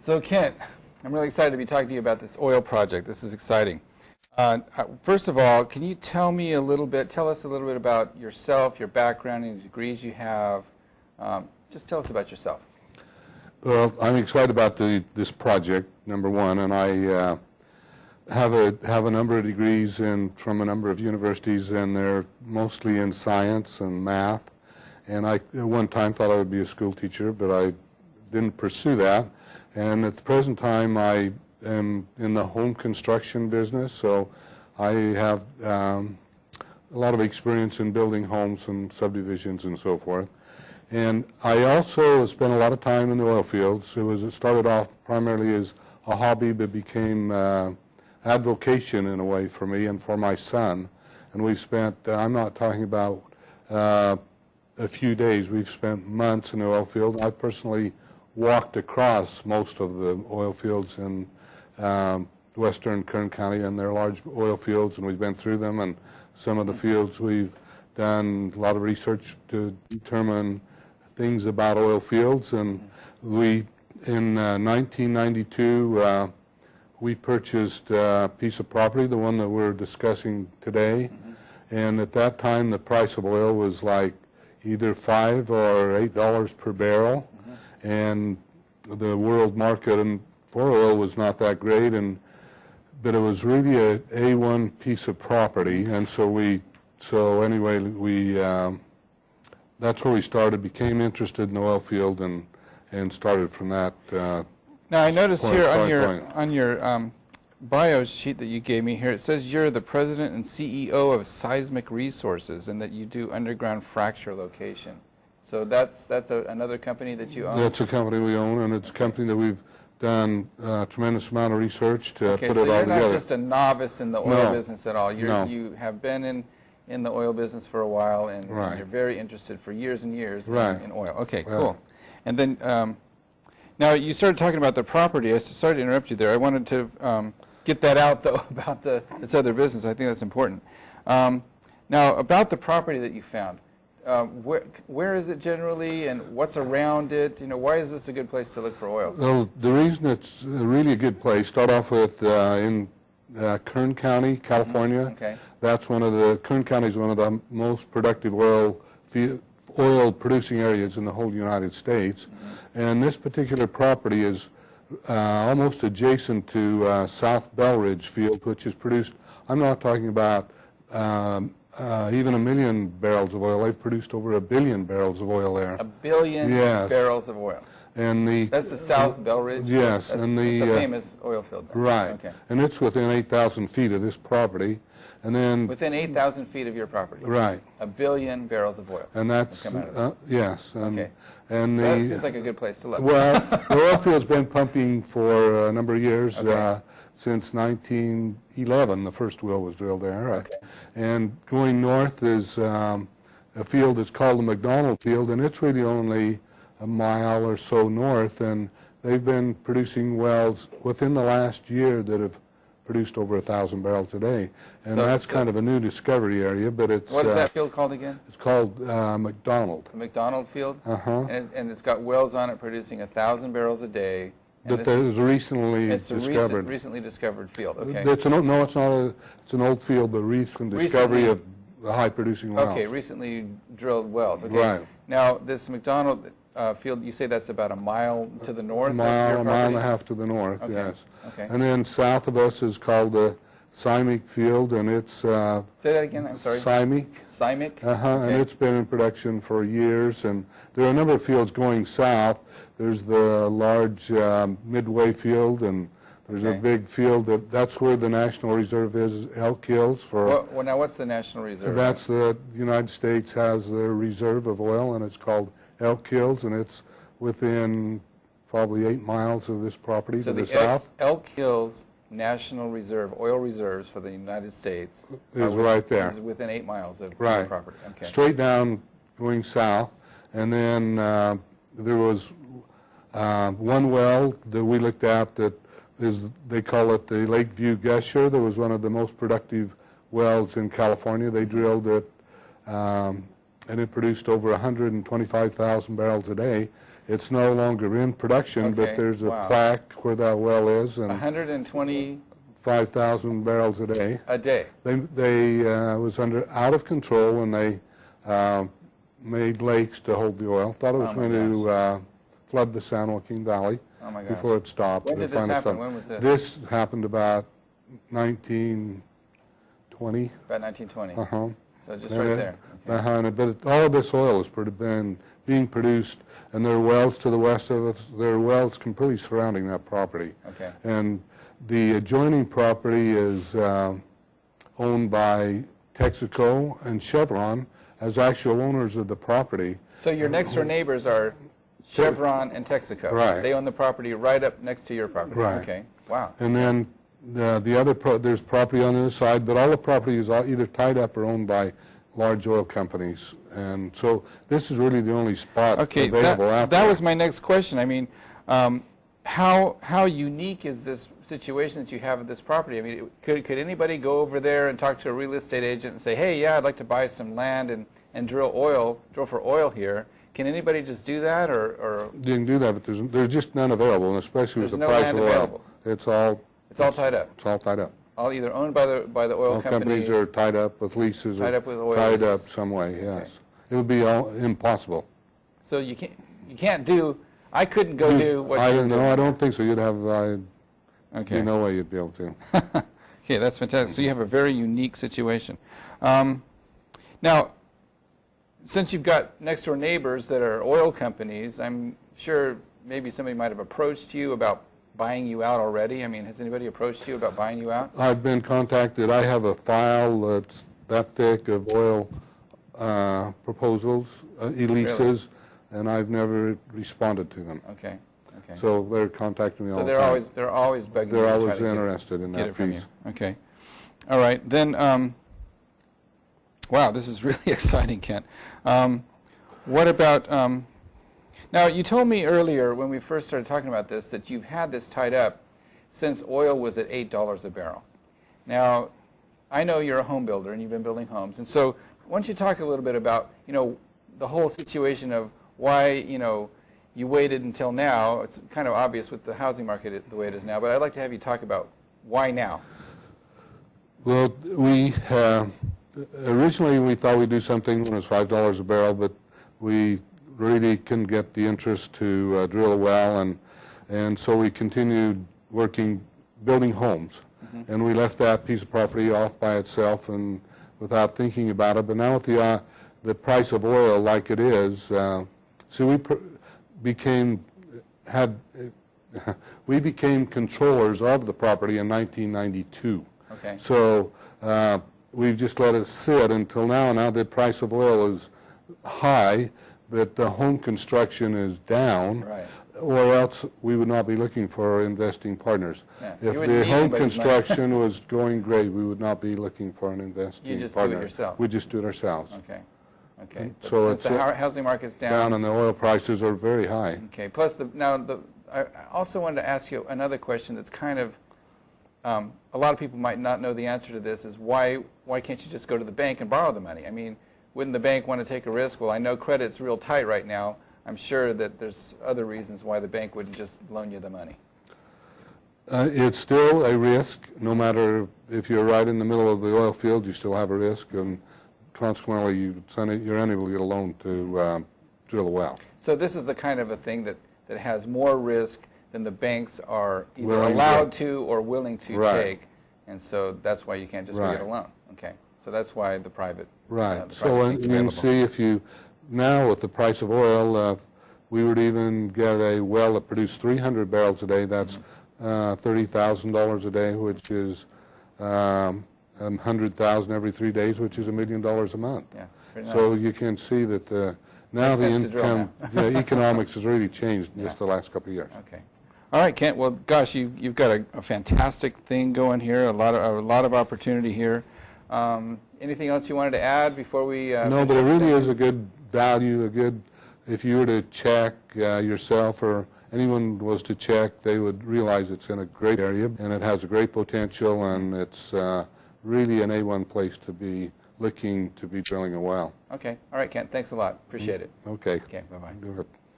So Kent, I'm really excited to be talking to you about this oil project. This is exciting. First of all, can you tell us a little bit about yourself, your background, and the degrees you have? Just tell us about yourself. Well, I'm excited about this project, number one, and I have a number of degrees from a number of universities, and they're mostly in science and math. And I, at one time, thought I would be a school teacher, but I didn't pursue that. And at the present time, I am in the home construction business, so I have a lot of experience in building homes and subdivisions and so forth. And I also spent a lot of time in the oil fields. It started off primarily as a hobby, but became avocation in a way for me and for my son. And we've spent, I'm not talking about a few days, we've spent months in the oil field. I've personally walked across most of the oil fields in western Kern County, and they're large oil fields, and we've been through them. And some of the fields we've done a lot of research to determine things about oil fields. And we, in 1992, we purchased a piece of property, the one that we're discussing today. And at that time, the price of oil was like either $5 or $8 per barrel. And the world market for oil was not that great, but it was really a A1 piece of property. And so anyway, that's where we started, became interested in the oil field, and started from that. Now I notice here on your bio sheet that you gave me here, it says you're the president and CEO of Seismic Resources, and that you do underground fracture location. So that's another company that you own? That's a company we own, and it's a company that we've done a tremendous amount of research to put it all together. Okay, so you're not just a novice in the oil business at all. You have been in the oil business for a while, and you're very interested for years and years in oil. Okay, cool. And then now you started talking about the property. Sorry to interrupt you there. I wanted to get that out, though, about this other business. I think that's important. Now, about the property that you found. Where is it generally, and what's around it? Why is this a good place to look for oil? Well, the reason it's really a good place, start off with in Kern County, California. Okay. Kern County is one of the most productive oil producing areas in the whole United States. And this particular property is almost adjacent to South Belridge Field, which has produced, I'm not talking about even 1 million barrels of oil. They've produced over 1 billion barrels of oil there. 1 billion barrels of oil. And that's the South Belridge? Yes. It's a famous oil field. Right. Okay. And it's within 8,000 feet of this property. And then within 8,000 feet of your property? Right. 1 billion barrels of oil. And that's, yes. Okay. And that seems like a good place to look. Well, the oil field's been pumping for a number of years. Since 1911, the first well was drilled there. Okay. And going north is a field that's called the McDonald Field, and it's really only a mile or so north, and they've been producing wells within the last year that have produced over 1,000 barrels a day. And that's kind of a new discovery area, but it's... What is that field called again? It's called McDonald. The McDonald Field? Uh-huh. And it's got wells on it producing 1,000 barrels a day. That was recently discovered. Recently discovered field. Okay. No, it's not. It's an old field, but recent discovery of the high-producing wells. Okay, recently drilled wells. Okay. Right. Now, this McDonald field, you say that's about a mile to the north? A mile and a half to the north. Okay. Yes. Okay. And then south of us is called the Seismic Field, and it's say that again. I'm sorry. Seismic. Okay. And it's been in production for years. And there are a number of fields going south. There's the large Midway Field, and there's a big field that's where the National Reserve is, Elk Hills. Well, now what's the National Reserve? That's the United States has their reserve of oil, and it's called Elk Hills, and it's within probably 8 miles of this property to the south. Elk Hills National Reserve, oil reserves for the United States is right there. Is within 8 miles of the property. Okay. Straight down going south, and then there was one well that we looked at that they call it the Lakeview Gusher. That was one of the most productive wells in California. They drilled it, and it produced over 125,000 barrels a day. It's no longer in production, but there's a plaque where that well is. And 125,000 barrels a day. A day. They was out of control, and they made lakes to hold the oil. Thought it was going to flood the San Joaquin Valley before it stopped. When did this happen? When was this? This happened about 1920. About 1920. So just and right there. But all of this oil is being produced, and there are wells to the west of us. There are wells completely surrounding that property. Okay. And the adjoining property is owned by Texaco and Chevron as actual owners of the property. So your next door neighbors are Chevron and Texaco. Right. They own the property right up next to your property. Right. Okay. Wow. And then there's property on the other side, but all the property is either tied up or owned by large oil companies. And so this is really the only spot available out there. That was my next question. I mean, how unique is this situation that you have at this property? I mean, could anybody go over there and talk to a real estate agent and say, hey, yeah, I'd like to buy some land and drill for oil here? Can anybody just do that, or? You can do that, but there's just none available, and especially with the price of oil. Available. It's all tied up. It's all tied up. All either owned by the oil companies. Companies are tied up with leases. Tied up with oil. Tied up some way. Yes. Okay. It would be impossible. So you can't do. I couldn't go do what you do. No, I don't think so. You'd have. Okay. No way you'd be able to. Okay, that's fantastic. So you have a very unique situation. Now, since you've got next door neighbors that are oil companies, I'm sure maybe somebody might have approached you about buying you out already. I mean, has anybody approached you about buying you out? I've been contacted. I have a file that's that thick of oil proposals, leases, really? And I've never responded to them. Okay. Okay. So they're contacting me all the time. So they're always begging. They're always interested in that piece. From you. Okay. All right. Then, wow, this is really exciting, Kent. What about? Now, you told me earlier when we first started talking about this that you've had this tied up since oil was at $8 a barrel. Now, I know you're a home builder and you've been building homes, and so why don't you talk a little bit about the whole situation of why you waited until now. It's kind of obvious with the housing market the way it is now, but I'd like to have you talk about why now. Well, we originally we thought we'd do something when it was $5 a barrel, but we really couldn't get the interest to drill a well, and so we continued building homes, and we left that piece of property off by itself and without thinking about it. But now with the price of oil like it is, so we became controllers of the property in 1992. Okay. So we've just let it sit until now. Now the price of oil is high, but the home construction is down, right, or else we would not be looking for investing partners. Yeah. If the home construction was going great, we would not be looking for an investing partner. You just do it yourself? We just do it ourselves. Okay. Okay. So since the housing market's down, and the oil prices are very high. Okay. Plus, I also wanted to ask you another question that's kind of, a lot of people might not know the answer to this, is why can't you just go to the bank and borrow the money? I mean, wouldn't the bank want to take a risk? Well, I know credit's real tight right now. I'm sure that there's other reasons why the bank wouldn't just loan you the money. It's still a risk. No matter if you're right in the middle of the oil field, you still have a risk, and consequently, you're unable to get a loan to drill a well. So this is the kind of a thing that has more risk than the banks are either allowed to or willing to take, and so that's why you can't just get a loan. Okay, so that's why the private. Right. So you can see now with the price of oil, we would even get a well that produced 300 barrels a day. That's $30,000 a day, which is 100,000 every 3 days, which is $1 million a month. Yeah, so you can see that now the income, the economics has really changed in just the last couple of years. Okay. All right, Kent. Well, gosh, you've got a fantastic thing going here. A lot of opportunity here. Anything else you wanted to add before we? No, but it really is a good value. If you were to check yourself or anyone was to check, they would realize it's in a great area and it has a great potential, and it's really an A1 place to be looking to be drilling a well. Okay. All right, Kent. Thanks a lot. Appreciate it. Okay. Okay. Bye-bye. Good.